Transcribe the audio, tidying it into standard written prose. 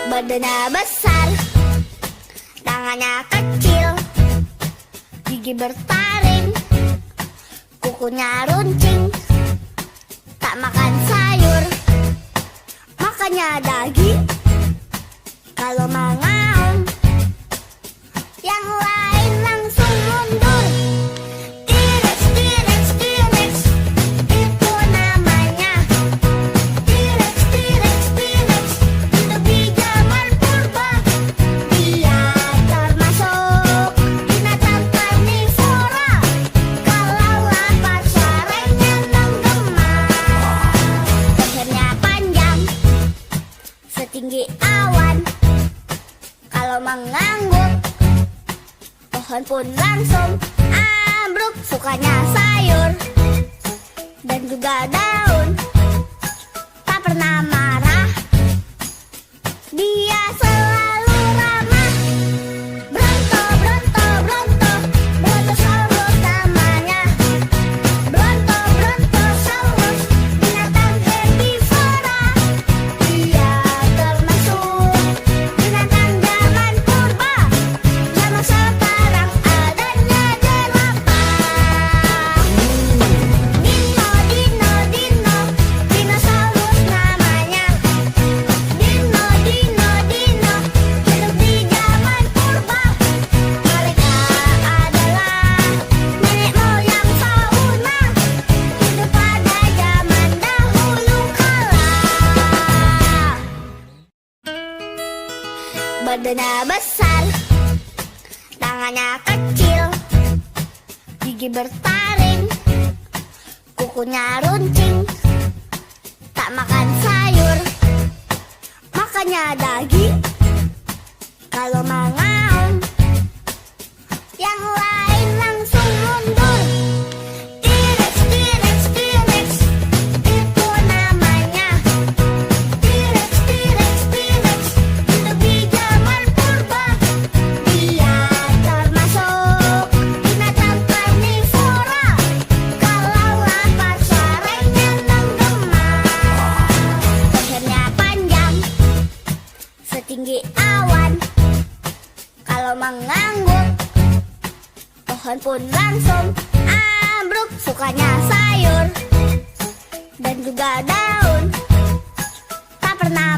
Badannya besar, tangannya kecil, gigi bertaring, kukunya runcing. Tak makan sayur, makannya daging. Kalau mengaum, yang lain langsung mundur. T-Rex, T-Rex, T-Rex, itu namanya. T-Rex, T-Rex, T-Rex, hidup di zaman purba. Dia termasuk binatang karnivora. Kalau lapar suaranya menggema. Lehernya panjang, setinggi awan. Kalau mengangguk, pohon pun langsung ambruk. Sukanya sayur dan juga daun. Tak pernah marah, dia selalu ramah. Bronto, Bronto, Bronto, Brontosaurus namanya. Bronto, Brontosaurus, binatang herbivora. Dia termasuk binatang zaman purba. Zaman sekarang adanya jerapah. Dino, Dino, Dino, dinosaurus namanya. Dino, Dino, Dino, hidup di zaman purba. Mereka adalah nenek moyang fauna. Hidup pada zaman dahulu kala. Badannya besar, tangannya kecil, gigi bertaring, kukunya runcing. Tak makan sayur, makannya daging. Kalau mengaum, yang lain langsung mundur. T-Rex, T-Rex, T-Rex, itu namanya. T-Rex, T-Rex, T-Rex, hidup di zaman purba. Dia termasuk binatang karnivora. Kalau lapar suaranya menggema. Lehernya panjang, setinggi awan. Kalau mengangguk, pohon pun langsung ambruk. Sukanya sayur dan juga daun. Tak pernah